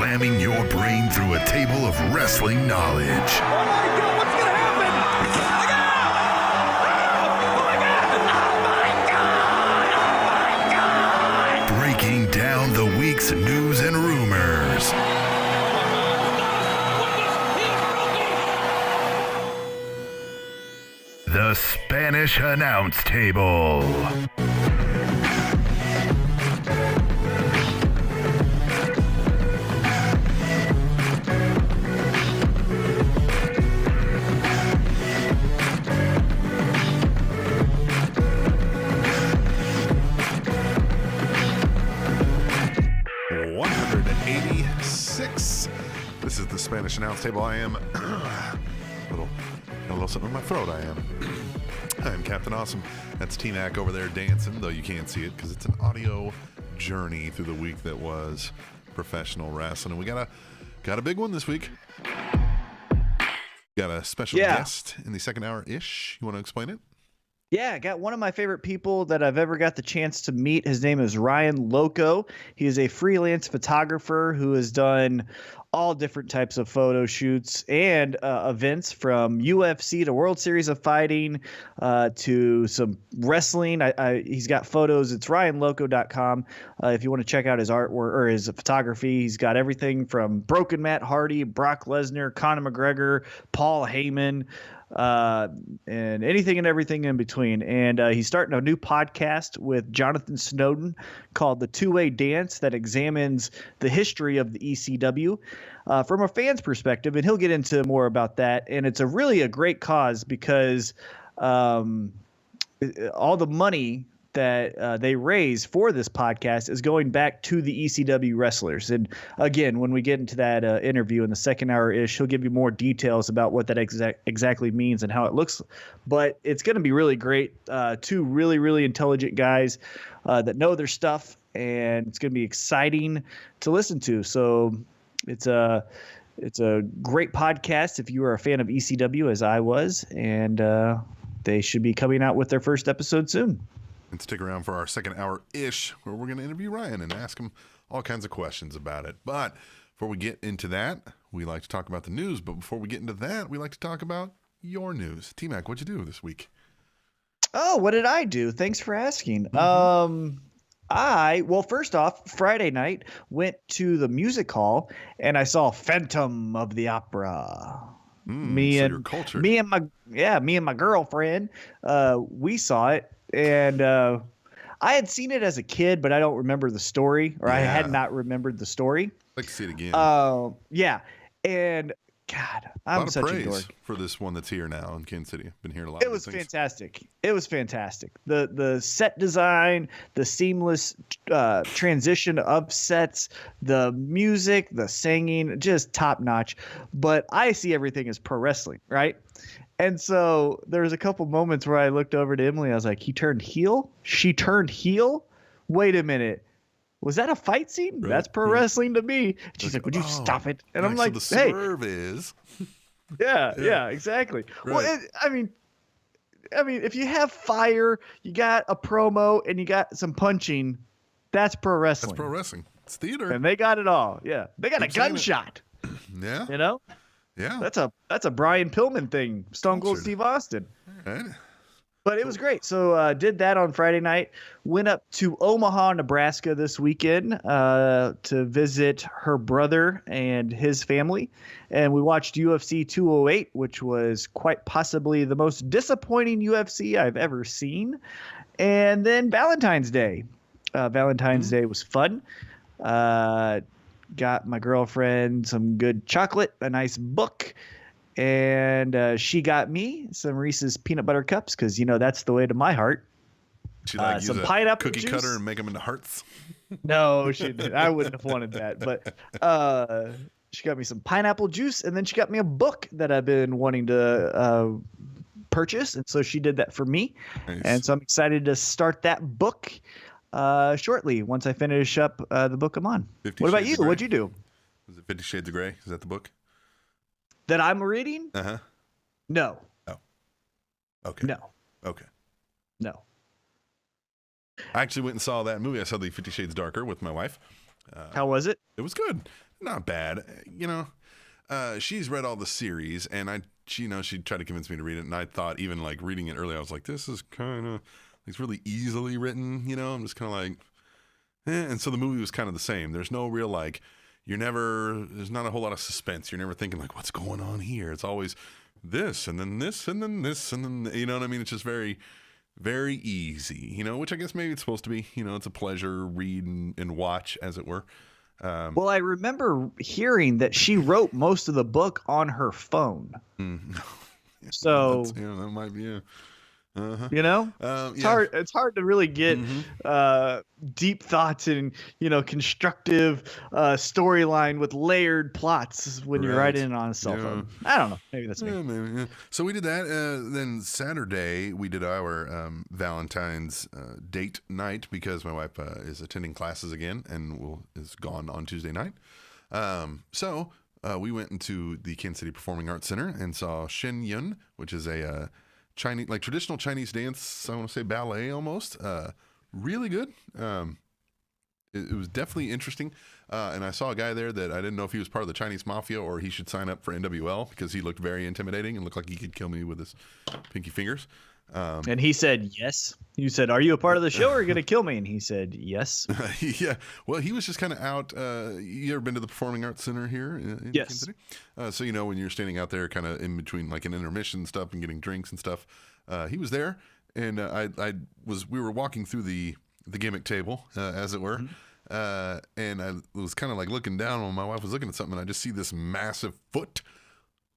slamming your brain through a table of wrestling knowledge. Oh my God, what's going to happen? Oh my God! Oh my God! Oh my God! Breaking down the week's news and rumors. The Spanish Announce Table. This is the Spanish Announce Table. I am a little something in my throat. I am Captain Awesome. That's T-Mac over there dancing, though you can't see it because it's an audio journey through the week that was professional wrestling. And we got a big one this week. Got a special guest in the second hour-ish. You want to explain it? Yeah, I got one of my favorite people that I've ever got the chance to meet. His name is Ryan Loco. He is a freelance photographer who has done all different types of photo shoots and events, from UFC to World Series of Fighting to some wrestling. He's got photos. It's ryanloco.com. If you want to check out his artwork or his photography, he's got everything from Broken Matt Hardy, Brock Lesnar, Conor McGregor, Paul Heyman, and anything and everything in between. And he's starting a new podcast with Jonathan Snowden called The Two-Way Dance that examines the history of the ECW from a fan's perspective, and he'll get into more about that. And it's really a great cause because all the money that they raise for this podcast is going back to the ECW wrestlers. And again, when we get into that interview in the second hour-ish, he'll give you more details about what that exactly means and how it looks. But it's going to be really great. Two really, really intelligent guys that know their stuff, and it's going to be exciting to listen to. So it's a great podcast if you are a fan of ECW, as I was, and they should be coming out with their first episode soon. And stick around for our second hour-ish, where we're going to interview Ryan and ask him all kinds of questions about it. But before we get into that, we like to talk about the news. But before we get into that, we like to talk about your news. T-Mac, what'd you do this week? Oh, what did I do? Thanks for asking. Well, first off, Friday night, went to the music hall, and I saw Phantom of the Opera. Me and my girlfriend, we saw it. And I had seen it as a kid, but I don't remember the story, or I had not remembered the story. I'd like to see it again. Yeah. And God, I'm such a dork for this one that's here now in Kansas City. Been hearing a lot. It was fantastic. It was fantastic. The set design, the seamless transition of sets, the music, the singing, just top notch. But I see everything as pro wrestling, right? And so there was a couple moments where I looked over to Emily. I was like, he turned heel? She turned heel? Wait a minute. Was that a fight scene? Right. That's pro wrestling to me. She's like, would you stop it? And I'm like, so the swerve is. Yeah, exactly. Right. Well, I mean, if you have fire, you got a promo, and you got some punching, that's pro wrestling. That's pro wrestling. It's theater. And they got it all. Yeah. They got a gunshot. Yeah. You know? Yeah. That's a Brian Pillman thing. Stone Cold Steve Austin. All right. But it was great. So did that on Friday night. Went up to Omaha, Nebraska this weekend to visit her brother and his family. And we watched UFC 208, which was quite possibly the most disappointing UFC I've ever seen. And then Valentine's Day. Valentine's Day was fun. Got my girlfriend some good chocolate, a nice book, and she got me some Reese's peanut butter cups because, that's the way to my heart. She use some a pineapple cookie juice. cutter and make them into hearts? No, she didn't. I wouldn't have wanted that. But she got me some pineapple juice, and then she got me a book that I've been wanting to purchase, and so she did that for me. Nice. And so I'm excited to start that book shortly once I finish up the book I'm on. What about you? What'd you do? Was it 50 Shades of Grey? Is that the book that I'm reading? No. Oh. Okay. No. Okay. No. I actually went and saw that movie. I saw the 50 Shades Darker with my wife. How was it? It was good. not bad. She's read all the series, and she tried to convince me to read it, and I thought even like reading it early, I was like, this is kind of, it's really easily written, I'm just kind of like, and so the movie was kind of the same. There's no real like, there's not a whole lot of suspense. You're never thinking like, what's going on here? It's always this, and then this, and then this, and then, you know what I mean? It's just very, very easy, which I guess maybe it's supposed to be, it's a pleasure read and watch, as it were. Well, I remember hearing that she wrote most of the book on her phone. So that might be it. It's hard to really get deep thoughts and constructive storyline with layered plots when you're writing it on a cell phone. I don't know, maybe that's me. Maybe, yeah. So we did that. Then Saturday we did our Valentine's date night because my wife is attending classes again and is gone on Tuesday night. So we went into the Kansas City Performing Arts Center and saw Shen Yun, which is a Chinese, like traditional Chinese dance, I want to say ballet almost. Really good. It was definitely interesting. And I saw a guy there that I didn't know if he was part of the Chinese mafia or he should sign up for NWL because he looked very intimidating and looked like he could kill me with his pinky fingers. And he said, yes. You said, are you a part of the show or are you going to kill me? And he said, yes. Yeah. Well, he was just kind of out. You ever been to the Performing Arts Center here in yes. Kansas City? So, when you're standing out there kind of in between like an intermission stuff and getting drinks and stuff, he was there. And we were walking through the gimmick table, as it were. And I was kind of like looking down when my wife was looking at something and I just see this massive foot,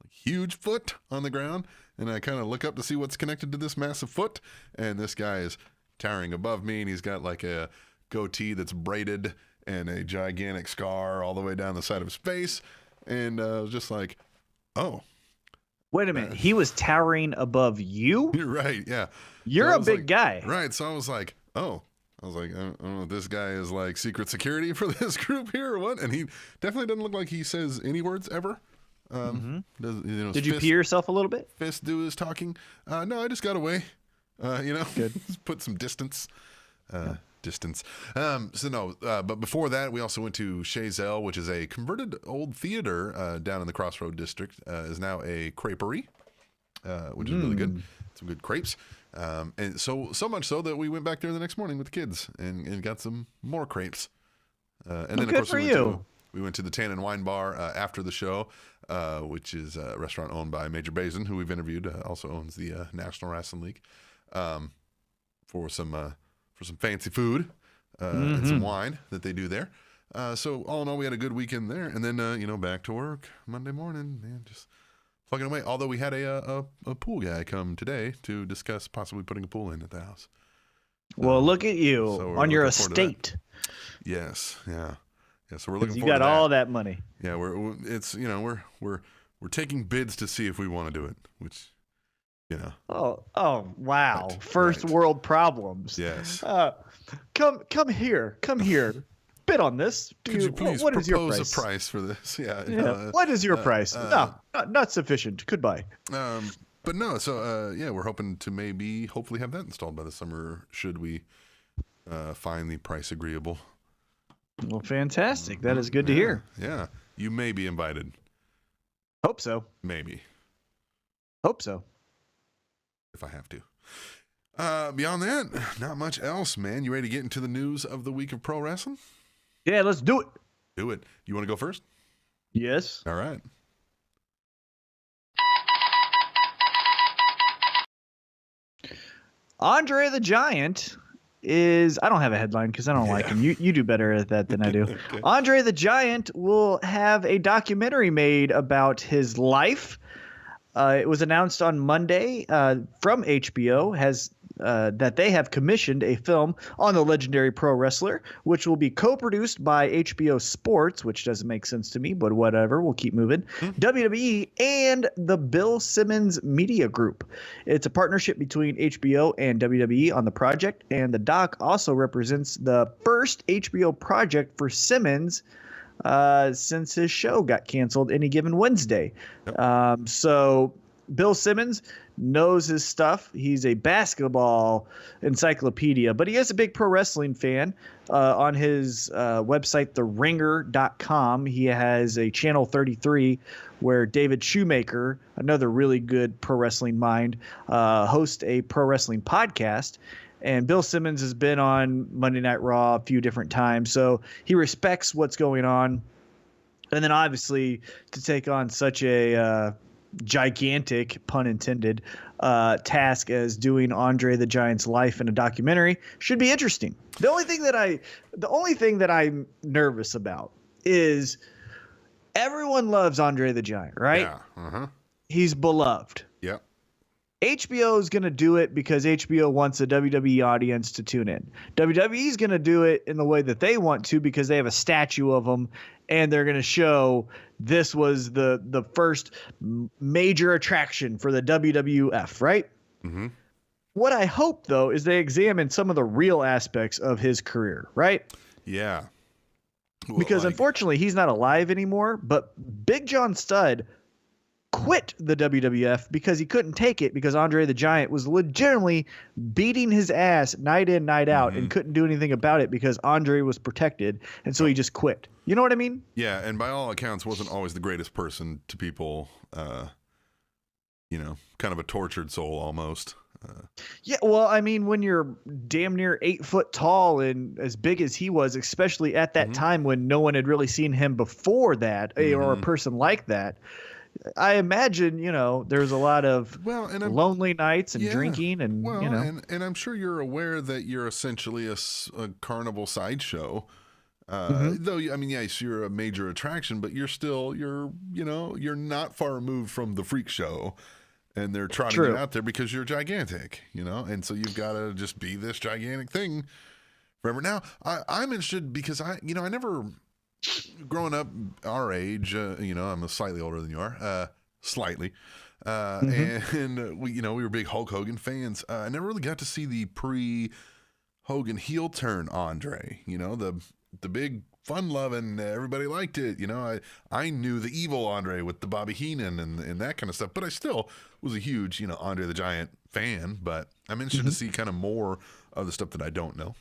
like huge foot on the ground. And I kind of look up to see what's connected to this massive foot. And this guy is towering above me. And he's got like a goatee that's braided and a gigantic scar all the way down the side of his face. And I was just like, oh. Wait a minute. He was towering above you? You're right. Yeah. You're a big guy. Right. So I was like, oh. I was like, I don't know if this guy is like secret security for this group here or what. And he definitely doesn't look like he says any words ever. Did you pee yourself a little bit? Fist do his talking. No, I just got away. Good. Just put some distance. But before that, we also went to Chazelle, which is a converted old theater down in the Crossroad District. Is now a creperie, which is really good. Some good crepes. And so much so that we went back there the next morning with the kids and got some more crepes. And then, of course, we went to the Tan and Wine Bar after the show, which is a restaurant owned by Major Bazin, who we've interviewed, also owns the National Wrestling League, for some fancy food and some wine that they do there. So all in all, we had a good weekend there, and then back to work Monday morning, man, just plugging away. Although we had a pool guy come today to discuss possibly putting a pool in at the house. Well, look at you on your estate. Yes, yeah. Yeah, so we're looking forward to that. You got all that money. Yeah, we're taking bids to see if we want to do it, which, Oh, wow. First world problems. Yes. Come here. Bid on this. Could you please what is your propose a price for this? Yeah. What is your price? No, not sufficient. Goodbye. But no, so we're hoping to hopefully have that installed by the summer should we find the price agreeable. Well, fantastic. That is good to hear. Yeah. You may be invited. Hope so. Maybe. Hope so. If I have to. Beyond that, not much else, man. You ready to get into the news of the week of pro wrestling? Yeah, let's do it. Do it. You want to go first? Yes. All right. Andre the Giant I don't have a headline because I don't like him. You do better at that than I do. Okay. Andre the Giant will have a documentary made about his life. It was announced on Monday from HBO that they have commissioned a film on the legendary pro wrestler, which will be co-produced by HBO Sports, which doesn't make sense to me, but whatever. We'll keep moving. WWE and the Bill Simmons Media Group. It's a partnership between HBO and WWE on the project, and the doc also represents the first HBO project for Simmons since his show got canceled Any Given Wednesday. Yep. So Bill Simmons knows his stuff. He's a basketball encyclopedia, but he is a big pro wrestling fan. On his website, theringer.com, he has a Channel 33 where David Shoemaker, another really good pro wrestling mind, hosts a pro wrestling podcast. And Bill Simmons has been on Monday Night Raw a few different times, so he respects what's going on. And then obviously to take on such a gigantic, pun intended, task as doing Andre the Giant's life in a documentary should be interesting. The only thing that I'm nervous about is everyone loves Andre the Giant, right? Yeah. Uh-huh. He's beloved. Yep. HBO is going to do it because HBO wants a WWE audience to tune in. WWE is going to do it in the way that they want to because they have a statue of him, and they're going to show this was the first major attraction for the WWF, right? Mm-hmm. What I hope, though, is they examine some of the real aspects of his career, right? Yeah. Well, Because unfortunately, he's not alive anymore, but Big John Studd quit the WWF because he couldn't take it because Andre the Giant was legitimately beating his ass night in, night out, and couldn't do anything about it because Andre was protected, and so he just quit. You know what I mean? Yeah, and by all accounts, wasn't always the greatest person to people. Kind of a tortured soul almost. Yeah, well, I mean, when you're damn near 8 foot tall and as big as he was, especially at that time when no one had really seen him before that, or a person like that, I imagine, there's a lot of lonely nights and drinking and, and I'm sure you're aware that you're essentially a carnival sideshow. Though, I mean, yes, you're a major attraction, but you're not far removed from the freak show, and they're trotting you out there because you're gigantic, and so you've got to just be this gigantic thing forever. Now, I'm interested because I never, growing up our age, I'm slightly older than you are, slightly, and we were big Hulk Hogan fans. I never really got to see the pre-Hogan heel turn Andre, the big fun-loving, everybody liked it. I knew the evil Andre with the Bobby Heenan and that kind of stuff, but I still was a huge, Andre the Giant fan. But I'm interested to see kind of more of the stuff that I don't know.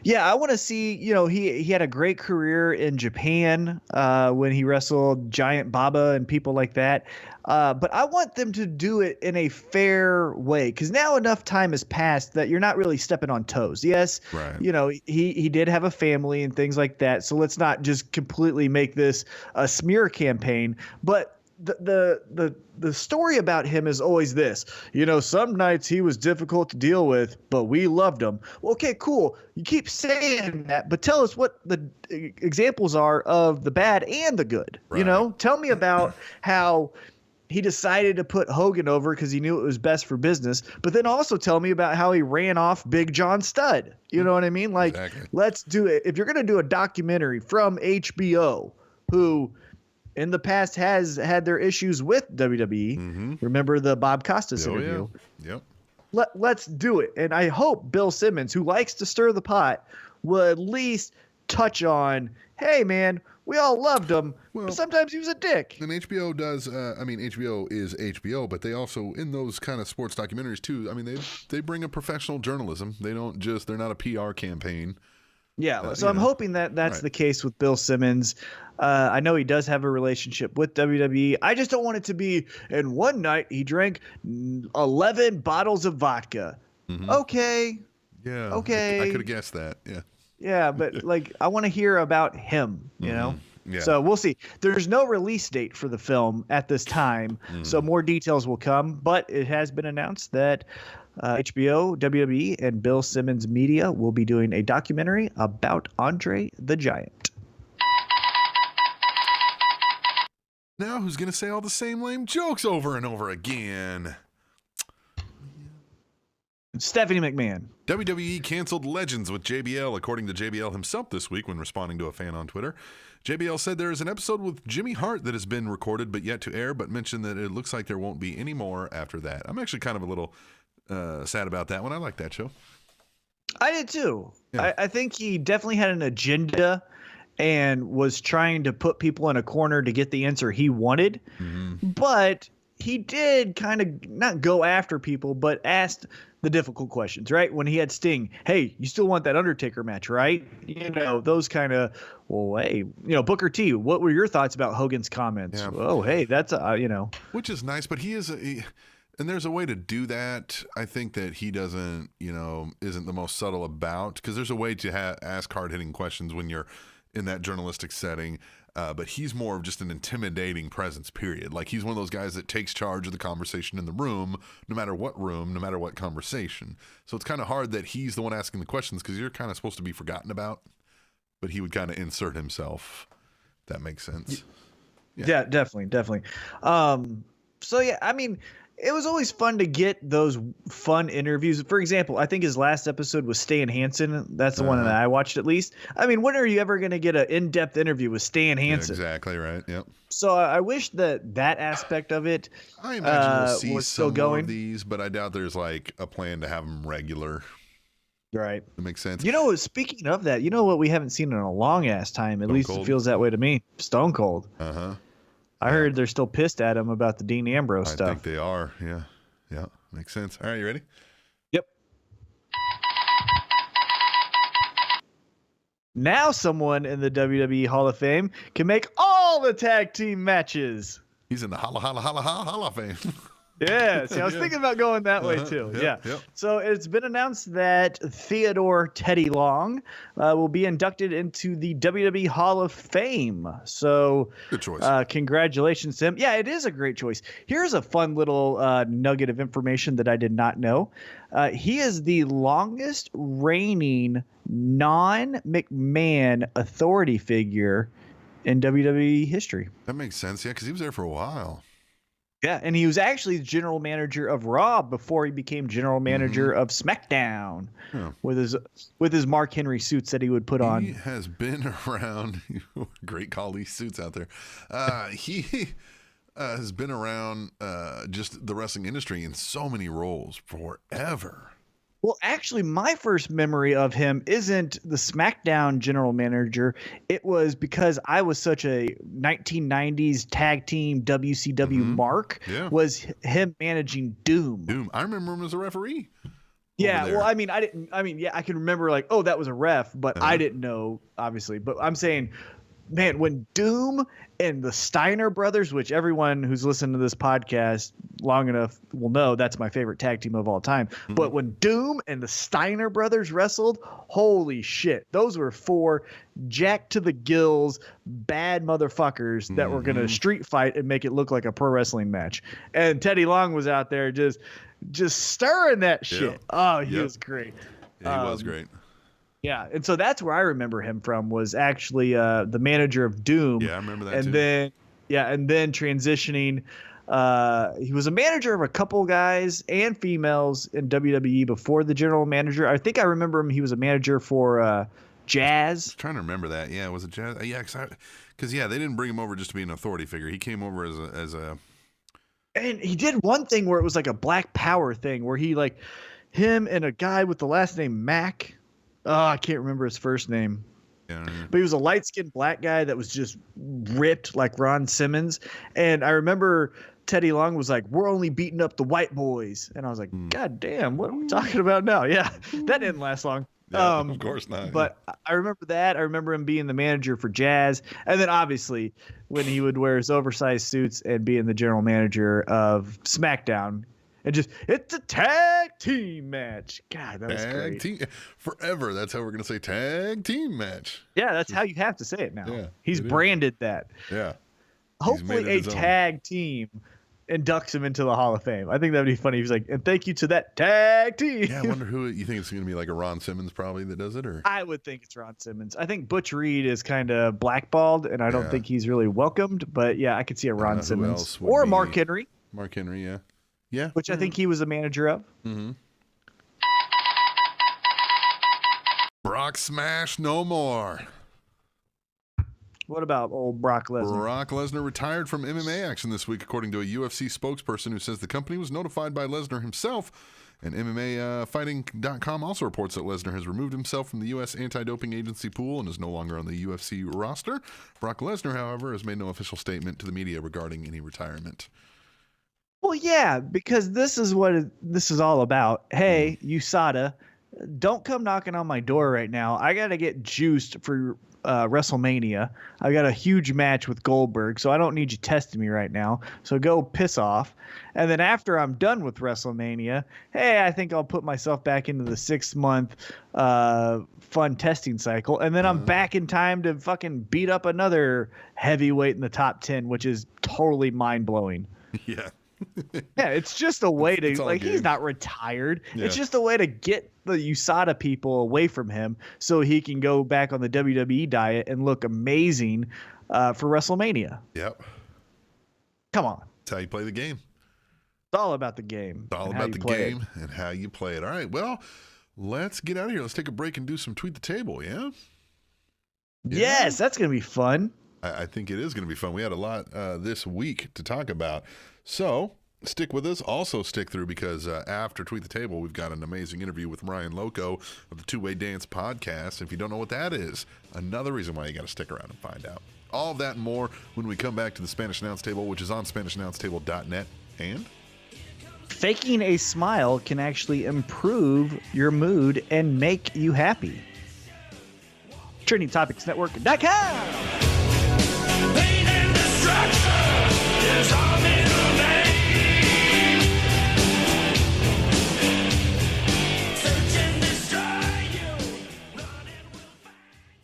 Yeah, I want to see, he had a great career in Japan when he wrestled Giant Baba and people like that. But I want them to do it in a fair way because now enough time has passed that you're not really stepping on toes. Yes, right. He did have a family and things like that. So let's not just completely make this a smear campaign. But the story about him is always this, some nights he was difficult to deal with, but we loved him. Well, okay, cool. You keep saying that, but tell us what the examples are of the bad and the good. Right. Tell me about how he decided to put Hogan over because he knew it was best for business, but then also tell me about how he ran off Big John Studd. You know what I mean? Like, exactly. Let's do it. If you're going to do a documentary from HBO, who in the past has had their issues with WWE. Remember the Bob Costas interview? Yeah. Yep. Let's do it. And I hope Bill Simmons, who likes to stir the pot, will at least touch on, hey, man, we all loved him, but sometimes he was a dick. And HBO does, HBO is HBO, but they also, in those kind of sports documentaries too, I mean, they bring a professional journalism. They're not a PR campaign. Yeah, so I'm hoping that that's the case with Bill Simmons. I know he does have a relationship with WWE. I just don't want it to be, in one night he drank 11 bottles of vodka. Okay. Yeah. Okay. I could have guessed that. Yeah. Yeah, but I want to hear about him, Yeah. So we'll see. There's no release date for the film at this time, so more details will come. But it has been announced that HBO, WWE, and Bill Simmons Media will be doing a documentary about Andre the Giant. Now who's going to say all the same lame jokes over and over again? Stephanie McMahon. WWE canceled Legends with JBL, according to JBL himself this week when responding to a fan on Twitter. JBL said there is an episode with Jimmy Hart that has been recorded but yet to air, but mentioned that it looks like there won't be any more after that. I'm actually kind of a little sad about that one. I like that show. I did too. Yeah. I think he definitely had an agenda and was trying to put people in a corner to get the answer he wanted. But he did kind of not go after people, but asked the difficult questions, right? When he had Sting, hey, you still want that Undertaker match, right? Those kind of, well, hey, Booker T, what were your thoughts about Hogan's comments? Yeah. Oh, hey, that's, Which is nice, but and there's a way to do that. I think that he doesn't, isn't the most subtle about, because there's a way to ask hard-hitting questions when you're in that journalistic setting. But he's more of just an intimidating presence, period. Like, he's one of those guys that takes charge of the conversation in the room, no matter what conversation. So it's kind of hard that he's the one asking the questions, because you're kind of supposed to be forgotten about. But he would kind of insert himself. If that makes sense. Yeah, definitely. So, yeah, I mean, it was always fun to get those fun interviews. For example, I think his last episode was Stan Hansen. That's the one that I watched, at least. I mean, when are you ever going to get an in-depth interview with Stan Hansen? Yeah, exactly right. Yep. So I wish that aspect of it I imagine we'll see was some still going. more of these, but I doubt there's like a plan to have them regular. Right. That makes sense. Speaking of that, what we haven't seen in a long ass time, at least it feels that way to me. Stone Cold. Uh-huh. I heard they're still pissed at him about the Dean Ambrose stuff. I think they are. Yeah. Makes sense. All right, you ready? Yep. Now someone in the WWE Hall of Fame can make all the tag team matches. He's in the Hall of Fame. Yeah, see, I was thinking about going that way too. Yep. So it's been announced that Theodore Teddy Long will be inducted into the WWE Hall of Fame. So Good choice. Congratulations to him. Yeah, it is a great choice. Here's a fun little nugget of information that I did not know. He is the longest reigning non-McMahon authority figure in WWE history. That makes sense. Yeah, because he was there for a while. Yeah, and he was actually the general manager of Raw before he became general manager of SmackDown with his Mark Henry suits that he would put on. He has been around. Great call, these suits out there. He has been around just the wrestling industry in so many roles forever. Well, actually, my first memory of him isn't the SmackDown general manager. It was because I was such a 1990s tag team WCW mark. Yeah. Was him managing Doom. I remember him as a referee. Yeah, well, I can remember like, oh, that was a ref, but I didn't know, obviously. But I'm saying, man, when Doom and the Steiner brothers, which everyone who's listened to this podcast long enough will know that's my favorite tag team of all time. But when Doom and the Steiner brothers wrestled, holy shit. Those were four jacked to the gills, bad motherfuckers that were going to street fight and make it look like a pro wrestling match. And Teddy Long was out there just stirring that shit. Oh, he was great. Yeah, he was great. Yeah, and so that's where I remember him from, was actually the manager of Doom. Yeah, I remember that and too. Then transitioning. He was a manager of a couple guys and females in WWE before the general manager. I think I remember him. He was a manager for Jazz. I was trying to remember that. Yeah, was it Jazz? Yeah, because they didn't bring him over just to be an authority figure. He came over as a. And he did one thing where it was like a Black Power thing, where he like him and a guy with the last name Mac. Oh, I can't remember his first name. Yeah, but he was a light-skinned black guy that was just ripped like Ron Simmons. And I remember Teddy Long was like, we're only beating up the white boys. And I was like, God damn, what are we talking about now? Yeah, that didn't last long. Yeah, of course not. But I remember that. I remember him being the manager for Jazz. And then obviously when he would wear his oversized suits and being the general manager of SmackDown. And it's a tag team match. God, that was great. Team forever. That's how we're gonna say tag team match. Yeah, that's how you have to say it now. Yeah, he's branded that. Yeah. Hopefully, a tag team inducts him into the Hall of Fame. I think that'd be funny. He's like, and thank you to that tag team. Yeah, I wonder who you think it's gonna be, like a Ron Simmons probably that does it, or I would think it's Ron Simmons. I think Butch Reed is kind of blackballed, and I don't think he's really welcomed. But yeah, I could see a Ron Simmons or Mark Henry. Mark Henry, yeah. Yeah. Which I think he was a manager of. Mm-hmm. Brock Smash no more. What about old Brock Lesnar? Brock Lesnar retired from MMA action this week, according to a UFC spokesperson who says the company was notified by Lesnar himself. And MMAfighting.com also reports that Lesnar has removed himself from the U.S. anti-doping agency pool and is no longer on the UFC roster. Brock Lesnar, however, has made no official statement to the media regarding any retirement. Well, yeah, because this is what this is all about. Hey, USADA, don't come knocking on my door right now. I got to get juiced for WrestleMania. I got a huge match with Goldberg, so I don't need you testing me right now. So go piss off. And then after I'm done with WrestleMania, hey, I think I'll put myself back into the 6-month fun testing cycle. And then I'm back in time to fucking beat up another heavyweight in the top 10, which is totally mind-blowing. Yeah. Yeah, it's just a way It's to all a like game. he's not retired. Yeah. It's just a way to get the USADA people away from him so he can go back on the WWE diet and look amazing for WrestleMania. Yep. Come on. That's how you play the game. It's all about the game. It's all and how about you the play it. game and how you play it. All right. Well, let's get out of here. Let's take a break and do some Tweet the Table, yeah? Yes, that's going to be fun. I think it is going to be fun. We had a lot this week to talk about. So stick with us. Also stick through because after Tweet the Table, we've got an amazing interview with Ryan Loco of the Two-Way Dance podcast. If you don't know what that is, another reason why you got to stick around and find out. All of that and more when we come back to the Spanish Announce Table, which is on SpanishAnnounceTable.net. And Faking a smile can actually improve your mood and make you happy. TrendingTopicsNetwork.com. Pain and destruction is on me.